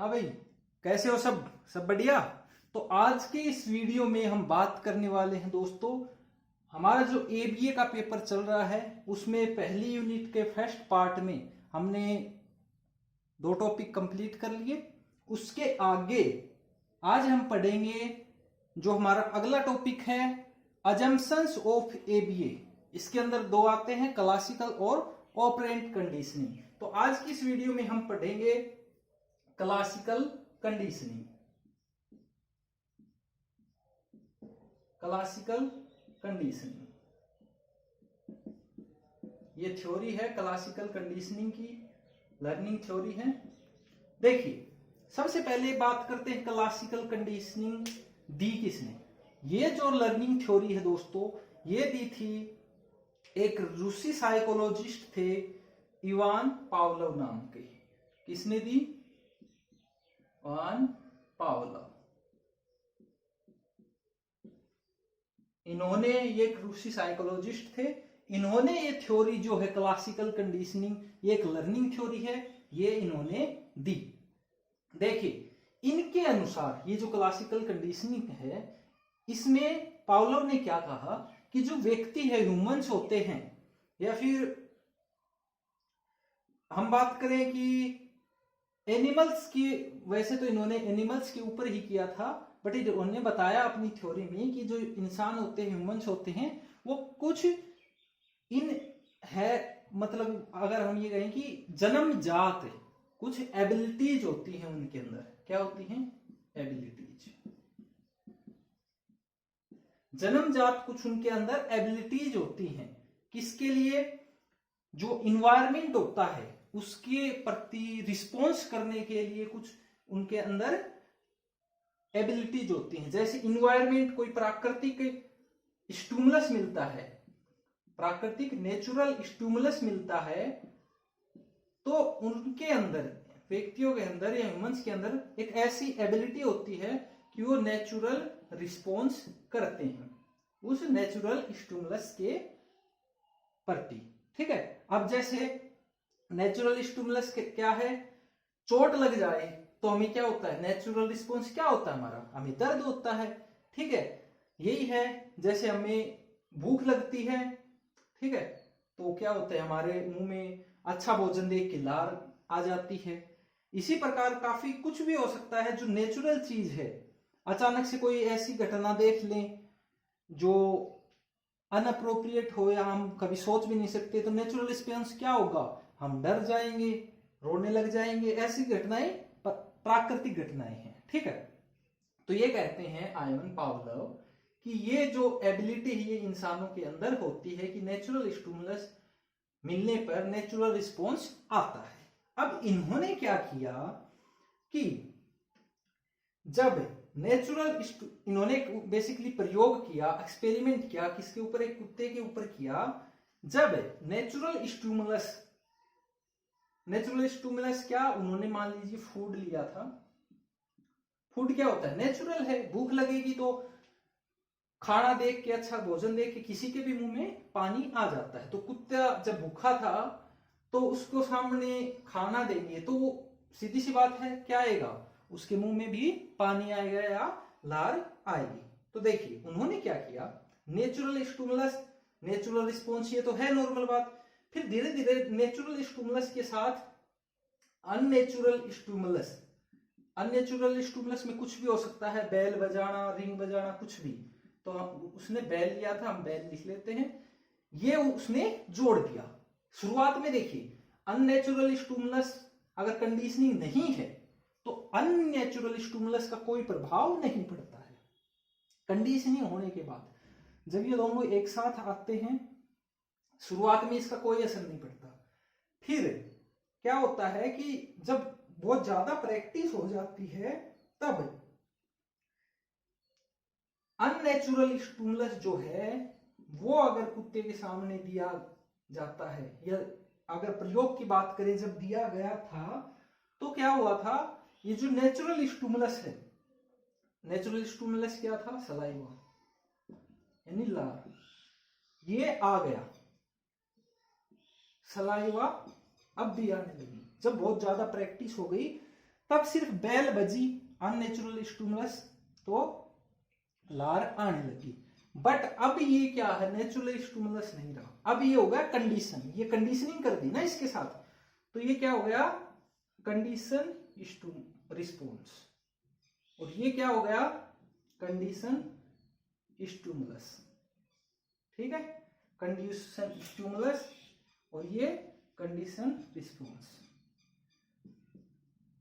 हाँ भाई, कैसे हो सब सब बढ़िया। तो आज के इस वीडियो में हम बात करने वाले हैं दोस्तों, हमारा जो एबीए का पेपर चल रहा है उसमें पहली यूनिट के फर्स्ट पार्ट में हमने 2 टॉपिक कंप्लीट कर लिए। उसके आगे आज हम पढ़ेंगे जो हमारा अगला टॉपिक है, अजम्पशंस ऑफ एबीए। इसके अंदर 2 आते हैं, क्लासिकल और ऑपरेंट कंडीशनिंग। तो आज की इस वीडियो में हम पढ़ेंगे क्लासिकल कंडीशनिंग। क्लासिकल कंडीशनिंग ये थ्योरी है क्लासिकल कंडीशनिंग की, लर्निंग थ्योरी है। देखिए, सबसे पहले बात करते हैं क्लासिकल कंडीशनिंग दी किसने। ये जो लर्निंग थ्योरी है दोस्तों, ये दी थी एक रूसी साइकोलॉजिस्ट थे, इवान पावलोव नाम के। किसने दी? Ivan Pavlov. इन्होंने, ये एक रूसी साइकोलॉजिस्ट थे, इन्होंने ये थ्योरी जो है क्लासिकल कंडीशनिंग, ये एक लर्निंग थ्योरी है, ये इन्होंने दी। देखिए, इनके अनुसार ये जो क्लासिकल कंडीशनिंग है, इसमें पावलोव ने क्या कहा कि जो व्यक्ति है, ह्यूमंस होते हैं, या फिर हम बात करें कि एनिमल्स की, वैसे तो इन्होंने एनिमल्स के ऊपर ही किया था, बट इन्होंने बताया अपनी थ्योरी में कि जो इंसान होते हैं, ह्यूमंस होते हैं, वो कुछ इन है, मतलब अगर हम ये कहें कि जन्मजात कुछ एबिलिटीज होती हैं उनके अंदर। क्या होती हैं? एबिलिटीज। जन्मजात कुछ उनके अंदर एबिलिटीज होती हैं। किसके लिए? जो इन्वायरमेंट होता है उसके प्रति रिस्पॉन्स करने के लिए कुछ उनके अंदर एबिलिटीज होती हैं। जैसे इन्वायरमेंट, कोई प्राकृतिक स्टिमुलस मिलता है, प्राकृतिक नेचुरल स्टिमुलस मिलता है, तो उनके अंदर, व्यक्तियों के अंदर या ह्यूमंस के अंदर एक ऐसी एबिलिटी होती है कि वो नेचुरल रिस्पॉन्स करते हैं उस नेचुरल स्टिमुलस के प्रति। ठीक है। अब जैसे नेचुरल स्टिमुलस क्या है? चोट लग जाए तो हमें क्या होता है? नेचुरल रिस्पॉन्स क्या होता है हमारा? हमें दर्द होता है। ठीक है, यही है। जैसे हमें भूख लगती है, ठीक है, तो क्या होता है? हमारे मुंह में अच्छा भोजन देख के लार आ जाती है। इसी प्रकार काफी कुछ भी हो सकता है जो नेचुरल चीज है। अचानक से कोई ऐसी घटना देख लें जो अनअप्रोप्रिएट हो या हम कभी सोच भी नहीं सकते, तो नेचुरल रिस्पॉन्स क्या होगा? हम डर जाएंगे, रोने लग जाएंगे। ऐसी घटनाएं प्राकृतिक घटनाएं हैं। ठीक है, तो ये कहते हैं आइवन पावलोव कि ये जो एबिलिटी है ये इंसानों के अंदर होती है कि नेचुरल स्टिमुलस मिलने पर नेचुरल रिस्पॉन्स आता है। अब इन्होंने क्या किया कि जब नेचुरल, इन्होंने बेसिकली प्रयोग किया, एक्सपेरिमेंट किया, किसके ऊपर? एक कुत्ते के ऊपर किया। जब नेचुरल स्टिमुलस क्या, उन्होंने मान लीजिए फूड लिया था। फूड क्या होता है? नेचुरल है। भूख लगेगी तो खाना देख के, अच्छा भोजन देख के किसी के भी मुंह में पानी आ जाता है। तो कुत्ता जब भूखा था तो उसको सामने खाना देंगे तो वो सीधी सी बात है, क्या आएगा? उसके मुंह में भी पानी आएगा या लार आएगी। तो देखिए, उन्होंने क्या किया, नेचुरल स्टिमुलस, नेचुरल रिस्पॉन्स, ये तो है नॉर्मल बात। फिर धीरे धीरे नेचुरल स्टिमुलस के साथ अननेचुरल स्टिमुलस, अननेचुरल स्टिमुलस में कुछ भी हो सकता है, बैल बजाना, रिंग बजाना, कुछ भी। तो उसने बैल लिया था, हम बैल लिख लेते हैं, ये उसने जोड़ दिया। शुरुआत में देखिए, अननेचुरल स्टिमुलस अगर कंडीशनिंग नहीं है तो अननेचुरल स्टिमुलस का कोई प्रभाव नहीं पड़ता है। कंडीशनिंग होने के बाद जब ये दोनों एक साथ आते हैं, शुरुआत में इसका कोई असर नहीं पड़ता। फिर क्या होता है कि जब बहुत ज्यादा प्रैक्टिस हो जाती है, तब अननेचुरल स्टिमुलस जो है वो अगर कुत्ते के सामने दिया जाता है, या अगर प्रयोग की बात करें जब दिया गया था, तो क्या हुआ था? ये जो नेचुरल स्टिमुलस है, नेचुरल स्टिमुलस क्या था? सलाइवा यानी लार, ये आ गया, सलाइवा अब भी आने लगी। जब बहुत ज्यादा प्रैक्टिस हो गई तब सिर्फ बेल बजी, अननेचुरल स्टिमुलस, तो लार आने लगी। बट अब ये क्या है, नेचुरल स्टिमुलस नहीं रहा, अब ये हो गया कंडीशन, ये कंडीशनिंग कर दी ना इसके साथ, तो ये क्या हो गया, कंडीशन रिस्पॉन्स, और ये क्या हो गया, कंडीशन स्टिमुलस। ठीक है, कंडीशन स्टिमुलस और ये कंडीशन रिस्पॉन्स।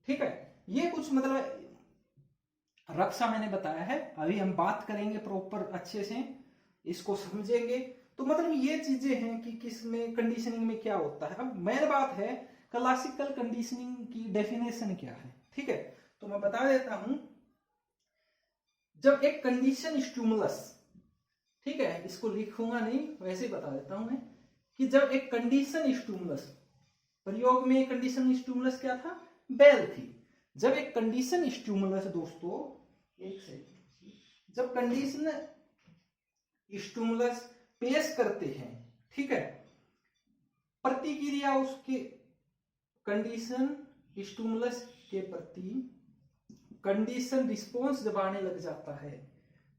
ठीक है, ये कुछ मतलब रक्षा मैंने बताया है, अभी हम बात करेंगे प्रॉपर अच्छे से, इसको समझेंगे। तो मतलब ये चीजें हैं कि किस में कंडीशनिंग में क्या होता है। अब मेन बात है क्लासिकल कंडीशनिंग की डेफिनेशन क्या है। ठीक है, तो मैं बता देता हूं, जब एक कंडीशन स्टिमुलस, ठीक है, इसको लिखूंगा नहीं, वैसे ही बता देता हूं मैं, कि जब एक कंडीशन स्टिमुलस, प्रयोग में कंडीशन स्टिमुलस क्या था, बेल थी। जब एक कंडीशन स्टिमुलस दोस्तों, एक सेकंड, जब कंडीशन स्टिमुलस पेश करते हैं, ठीक है, प्रतिक्रिया उसके कंडीशन स्टिमुलस के प्रति कंडीशन रिस्पॉन्स जब आने लग जाता है,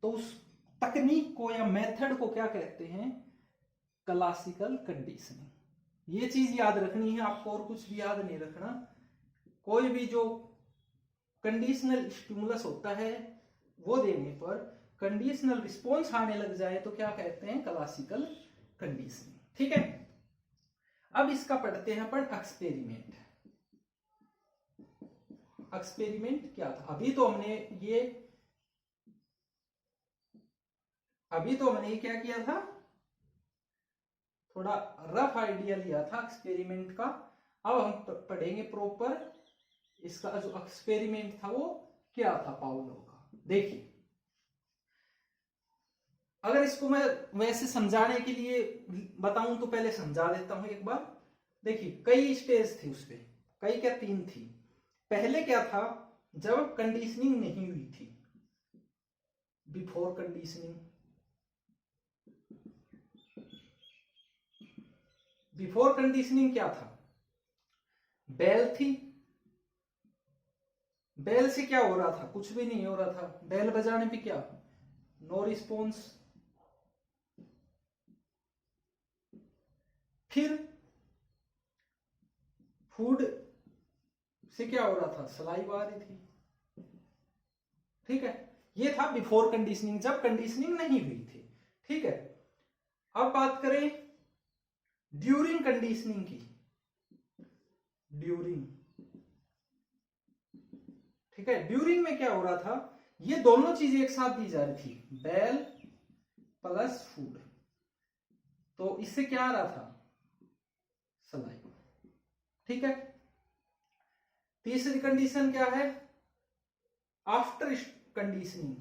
तो उस तकनीक को या मेथड को क्या कहते हैं, क्लासिकल कंडीशनिंग। ये चीज याद रखनी है आपको, और कुछ भी याद नहीं रखना। कोई भी जो कंडीशनल स्टिमुलस होता है वो देने पर कंडीशनल रिस्पॉन्स आने लग जाए तो क्या कहते हैं, क्लासिकल कंडीशनिंग। ठीक है, अब इसका पढ़ते हैं अपन एक्सपेरिमेंट। एक्सपेरिमेंट क्या था, अभी तो हमने ये क्या किया था, थोड़ा रफ आइडिया लिया था एक्सपेरिमेंट का। अब हम पढ़ेंगे प्रॉपर इसका जो एक्सपेरिमेंट था वो क्या था पाउलो का। देखिए, अगर इसको मैं वैसे समझाने के लिए बताऊं तो पहले समझा देता हूं एक बार। देखिए, कई स्टेज थी उसपे, कई क्या, 3 थी। पहले क्या था, जब कंडीशनिंग नहीं हुई थी, बिफोर कंडीशनिंग। बिफोर कंडीशनिंग क्या था, बेल थी, बेल से क्या हो रहा था, कुछ भी नहीं हो रहा था, बेल बजाने पे क्या, नो रिस्पॉन्स। फिर फूड से क्या हो रहा था, सलाइवा आ रही थी। ठीक है, ये था बिफोर कंडीशनिंग, जब कंडीशनिंग नहीं हुई थी। ठीक है, अब बात करें ड्यूरिंग कंडीशनिंग की। ड्यूरिंग, ठीक है, ड्यूरिंग में क्या हो रहा था, ये दोनों चीजें एक साथ दी जा रही थी, बेल प्लस फूड, तो इससे क्या आ रहा था, सलाइवा। ठीक है, तीसरी कंडीशन क्या है, आफ्टर कंडीशनिंग।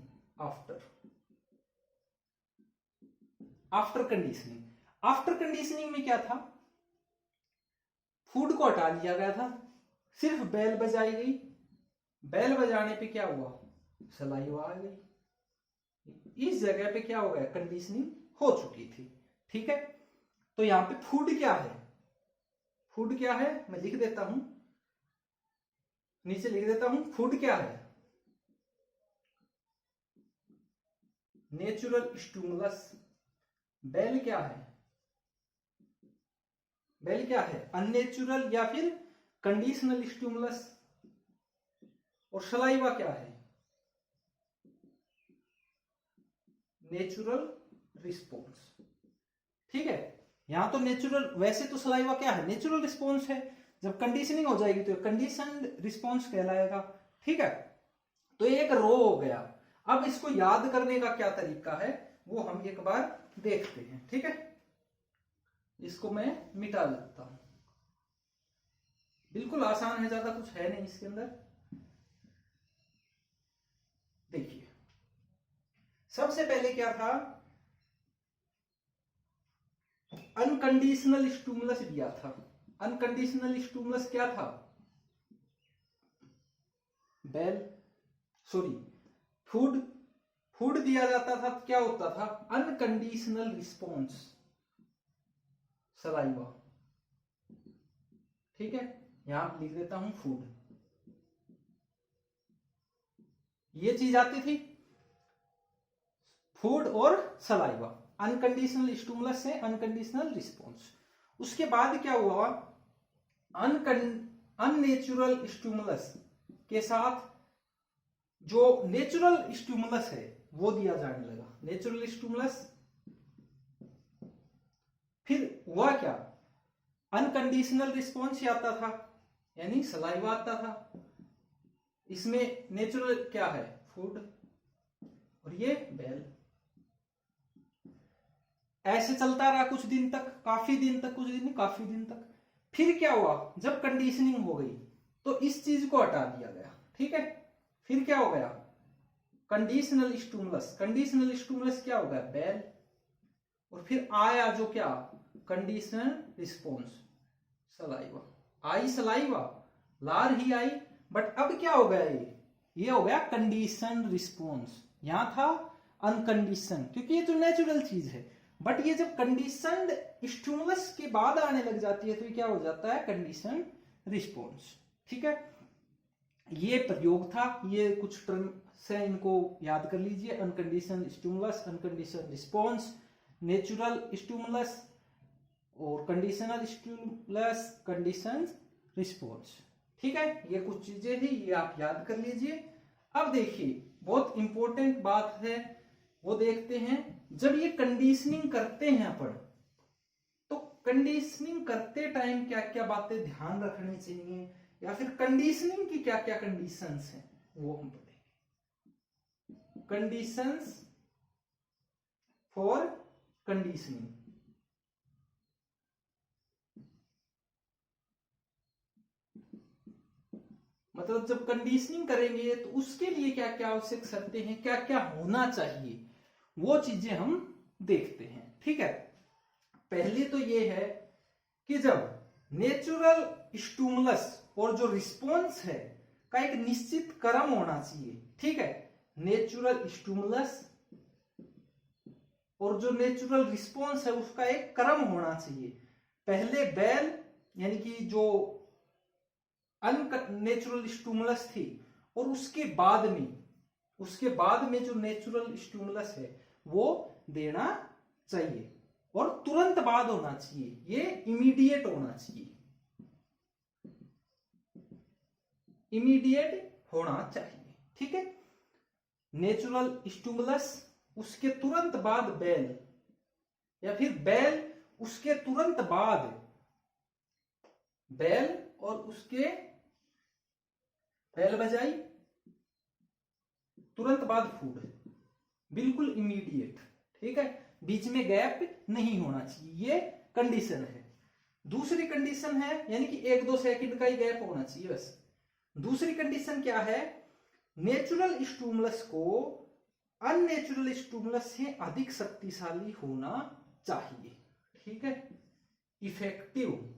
आफ्टर कंडीशनिंग में क्या था, फूड को हटा दिया गया था, सिर्फ बेल बजाई गई, बेल बजाने पे क्या हुआ, सलाइवा आ गई। इस जगह पे क्या हो गया, कंडीशनिंग हो चुकी थी। ठीक है, तो यहां पे फूड क्या है, फूड क्या है मैं लिख देता हूं, नीचे लिख देता हूं, फूड क्या है, नेचुरल स्टिमुलस। बेल क्या है, बेल क्या है, अननेचुरल या फिर कंडीशनल स्टिमुलस। और सलाइवा क्या है, नेचुरल रिस्पॉन्स। ठीक है, यहां तो नेचुरल, वैसे तो सलाइवा क्या है, नेचुरल रिस्पॉन्स है, जब कंडीशनिंग हो जाएगी तो कंडीशनड रिस्पॉन्स कहलाएगा। ठीक है, तो एक रो हो गया। अब इसको याद करने का क्या तरीका है वो हम एक बार देखते हैं। ठीक है, इसको मैं मिटा देता हूं, बिल्कुल आसान है, ज्यादा कुछ है नहीं इसके अंदर। देखिए, सबसे पहले क्या था, अनकंडीशनल स्टिमुलस दिया था। अनकंडीशनल स्टिमुलस क्या था, बेल, सॉरी, फूड। फूड दिया जाता था, क्या होता था, अनकंडीशनल रिस्पॉन्स, सलाइवा। ठीक है, यहां लिख देता हूं फूड। ये चीज आती थी, फूड और सलाइवा, अनकंडीशनल स्टिमुलस से अनकंडीशनल रिस्पॉन्स। उसके बाद क्या हुआ, अननेचुरल स्टिमुलस के साथ जो नेचुरल स्टिमुलस है वो दिया जाने लगा, नेचुरल स्टिमुलस। फिर हुआ क्या, अनकंडीशनल रिस्पॉन्स आता था, यानी सलाइवा आता था, इसमें नेचुरल क्या है, फूड, और ये बेल। ऐसे चलता रहा कुछ दिन तक, काफी दिन तक, कुछ दिन काफी दिन तक। फिर क्या हुआ, जब कंडीशनिंग हो गई तो इस चीज को हटा दिया गया, ठीक है। फिर क्या हो गया, कंडीशनल स्टिमुलस, कंडीशनल स्टिमुलस क्या हो गया, बेल। और फिर आया जो क्या, कंडीशनल रिस्पॉन्स, सलाइवा। आई सलाइवा, लार ही आई, बट अब क्या हो गया, ये हो गया कंडीशन रिस्पॉन्स। यहां था अनकंडीशन, क्योंकि ये तो नेचुरल चीज है, बट ये जब कंडीशनड स्टिमुलस के बाद आने लग जाती है तो ये क्या हो जाता है, कंडीशन रिस्पॉन्स, ठीक है। ये प्रयोग था, ये कुछ टर्म से इनको याद कर लीजिए, अनकंडीशन स्टिमुलस, अनकंडीशन रिस्पॉन्स, नेचुरल स्टिमुलस और कंडीशनल स्टिमुलस, कंडीशन रिस्पॉन्स, ठीक है। ये कुछ चीजें थी, ये आप याद कर लीजिए। अब देखिए बहुत इंपॉर्टेंट बात है, वो देखते हैं। जब ये कंडीशनिंग करते हैं अपन, तो कंडीशनिंग करते टाइम क्या क्या बातें ध्यान रखनी चाहिए, या फिर कंडीशनिंग की क्या क्या कंडीशंस हैं वो हम पढ़ेंगे। कंडीशंस फॉर कंडीशनिंग, मतलब जब कंडीशनिंग करेंगे तो उसके लिए क्या क्या आवश्यक शर्तें हैं, क्या क्या होना चाहिए, वो चीजें हम देखते हैं, ठीक है। पहले तो ये है कि जब नेचुरल स्टिमुलस और जो रिस्पॉन्स है का एक निश्चित क्रम होना चाहिए, ठीक है। नेचुरल स्टिमुलस और जो नेचुरल रिस्पॉन्स है उसका एक क्रम होना चाहिए। पहले बेल, यानी कि जो अननेचुरल स्टिमुलस थी, और उसके बाद में जो नेचुरल स्टिमुलस है वो देना चाहिए, और तुरंत बाद होना चाहिए, ये इमीडिएट होना चाहिए, इमीडिएट होना चाहिए, ठीक है। नेचुरल स्टिमुलस, उसके तुरंत बाद बेल, या फिर बेल उसके तुरंत बाद, बेल और उसके बेल बजाई तुरंत बाद फूड, बिल्कुल इमीडिएट, ठीक है। बीच में गैप नहीं होना चाहिए, ये कंडीशन है। दूसरी कंडीशन है, यानी कि 1-2 सेकंड का ही गैप होना चाहिए बस। दूसरी कंडीशन क्या है, नेचुरल स्टिमुलस को अननेचुरल स्टिमुलस से अधिक शक्तिशाली होना चाहिए, ठीक है। इफेक्टिव,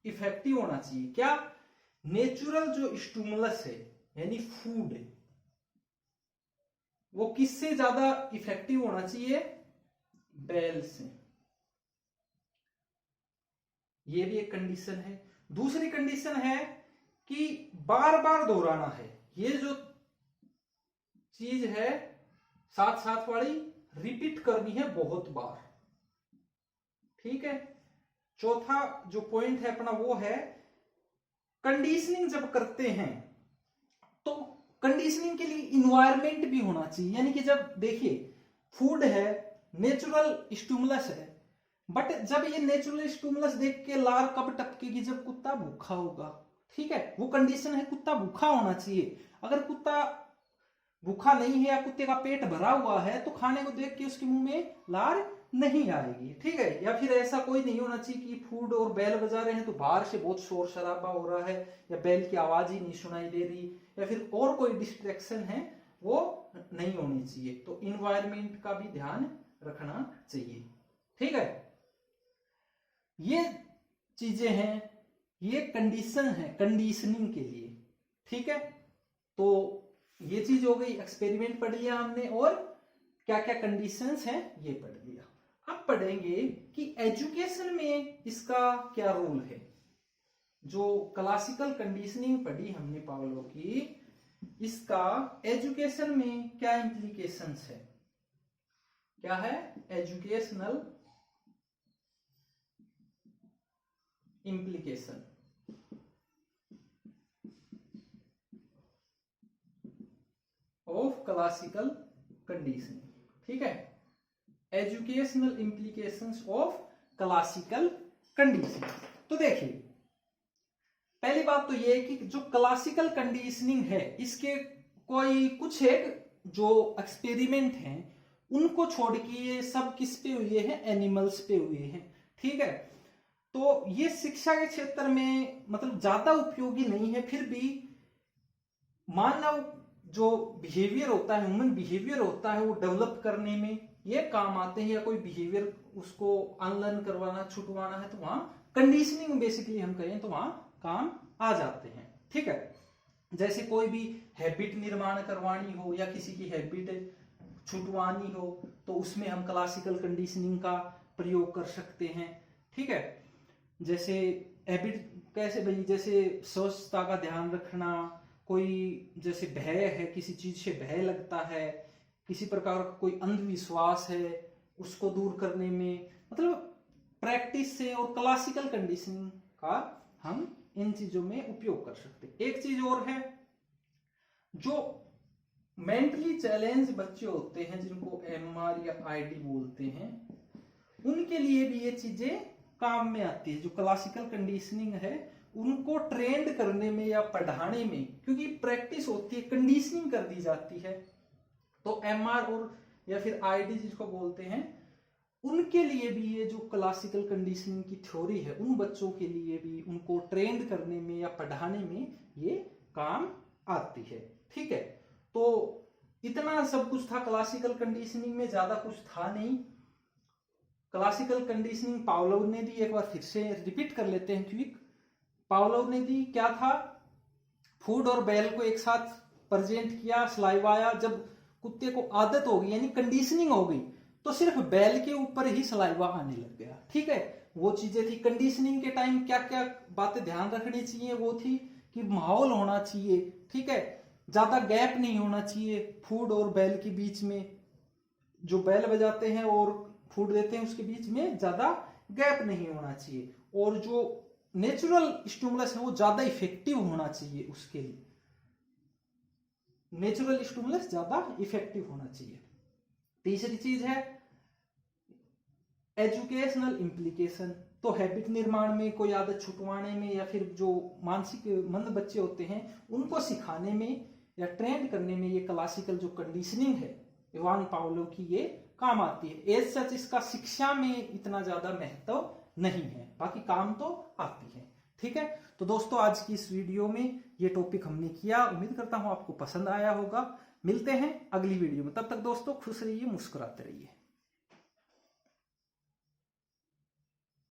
इफेक्टिव होना चाहिए। क्या, नेचुरल जो स्टिमुलस है यानी फूड, वो किससे ज्यादा इफेक्टिव होना चाहिए, बेल से। ये भी एक कंडीशन है। दूसरी कंडीशन है कि बार बार दोहराना है, ये जो चीज है साथ साथ वाली रिपीट करनी है बहुत बार, ठीक है। चौथा जो पॉइंट है अपना वो है, कंडीशनिंग जब करते हैं तो कंडीशनिंग के लिए इन्वायरमेंट भी होना चाहिए, यानी कि जब देखिए फूड है, नेचुरल स्टिमुलस है, बट जब ये नेचुरल स्टिमुलस देख के लार कब टपकेगी, जब कुत्ता भूखा होगा, ठीक है। वो कंडीशन है, कुत्ता भूखा होना चाहिए। अगर कुत्ता भूखा नहीं है या कुत्ते का पेट भरा हुआ है तो खाने को देख के उसके मुंह में लार नहीं आएगी, ठीक है। या फिर ऐसा कोई नहीं होना चाहिए कि फूड और बेल बजा रहे हैं तो बाहर से बहुत शोर शराबा हो रहा है या बेल की आवाज ही नहीं सुनाई दे रही, या फिर और कोई डिस्ट्रैक्शन है, वो नहीं होनी चाहिए। तो इन्वायरमेंट का भी ध्यान रखना चाहिए, ठीक है। ये चीजें हैं, ये कंडीशन है कंडीशनिंग के लिए, ठीक है। तो ये चीज हो गई, एक्सपेरिमेंट पढ़ लिया हमने, और क्या क्या कंडीशंस हैं ये पढ़ लिया। अब पढ़ेंगे कि एजुकेशन में इसका क्या रोल है। जो क्लासिकल कंडीशनिंग पढ़ी हमने पावलोव की, इसका एजुकेशन में क्या इंप्लीकेशंस है, क्या है educational implication of classical conditioning. ठीक है, educational implications of classical conditioning. तो देखिए, पहली बात तो ये है कि जो क्लासिकल कंडीशनिंग है, इसके कोई कुछ एक जो एक्सपेरिमेंट हैं उनको छोड़ के ये सब किस पे हुए हैं, एनिमल्स पे हुए हैं। ठीक है, तो ये शिक्षा के क्षेत्र में मतलब ज्यादा उपयोगी नहीं है, फिर भी मानव जो बिहेवियर होता है, ह्यूमन बिहेवियर होता है, वो डेवलप करने में ये काम आते हैं, या कोई बिहेवियर उसको अनलर्न करवाना, छुटवाना है, तो वहां कंडीशनिंग बेसिकली हम कहें तो वहां काम आ जाते हैं। ठीक है, जैसे कोई भी हैबिट निर्माण करवानी हो या किसी की हैबिट छुटवानी हो, तो उसमें हम क्लासिकल कंडीशनिंग का प्रयोग कर सकते हैं। ठीक है, जैसे हैबिट कैसे भाई, जैसे स्वच्छता का ध्यान रखना, कोई जैसे भय है, किसी चीज से भय लगता है, किसी प्रकार का कोई अंधविश्वास है, उसको दूर करने में मतलब प्रैक्टिस से और क्लासिकल कंडीशनिंग का हम इन चीजों में उपयोग कर सकते हैं। एक चीज और है, जो मेंटली चैलेंज बच्चे होते हैं जिनको एमआर या आईडी बोलते हैं, उनके लिए भी ये चीजें काम में आती है। जो क्लासिकल कंडीशनिंग है उनको ट्रेंड करने में या पढ़ाने में, क्योंकि प्रैक्टिस होती है, कंडीशनिंग कर दी जाती है, तो एमआर और या फिर आईडी जिसको बोलते हैं, उनके लिए भी ये जो क्लासिकल कंडीशनिंग की थ्योरी है, उन बच्चों के लिए भी उनको ट्रेंड करने में या पढ़ाने में ये काम आती है। ठीक है, तो इतना सब कुछ था क्लासिकल कंडीशनिंग में, ज्यादा कुछ था नहीं। क्लासिकल कंडीशनिंग पावलोव ने दी, एक बार फिर से रिपीट कर लेते हैं क्विक। पावलोव ने दी क्या था, फूड और बेल को एक साथ प्रेजेंट किया, सलाइवा आया, जब कुत्ते को आदत हो गई यानी कंडीशनिंग हो गई, तो सिर्फ बेल के ऊपर ही सलाइवा आने लग गया। ठीक है, वो चीजें थी कंडीशनिंग के टाइम, क्या क्या बातें ध्यान रखनी चाहिए, वो थी कि माहौल होना चाहिए। ठीक है, ज्यादा गैप नहीं होना चाहिए फूड और बेल के बीच में, जो बेल बजाते हैं और फूड देते हैं उसके बीच में ज्यादा गैप नहीं होना चाहिए, और जो नेचुरल स्टिमुलस है वो ज्यादा इफेक्टिव होना चाहिए, उसके लिए नेचुरल स्टिमुलस ज्यादा इफेक्टिव होना चाहिए। तीसरी चीज है एजुकेशनल इंप्लीकेशन, तो हैबिट निर्माण में, कोई आदत छुटवाने में, या फिर जो मानसिक मंद बच्चे होते हैं उनको सिखाने में या ट्रेंड करने में ये क्लासिकल जो कंडीशनिंग है इवान पावलोव की, ये काम आती है। एज सच इसका शिक्षा में इतना ज्यादा महत्व नहीं है, बाकी काम तो आती है। ठीक है, तो दोस्तों आज की इस वीडियो में ये टॉपिक हमने किया, उम्मीद करता हूं आपको पसंद आया होगा। मिलते हैं अगली वीडियो में, तब तक दोस्तों खुश रहिए, मुस्कुराते रहिए।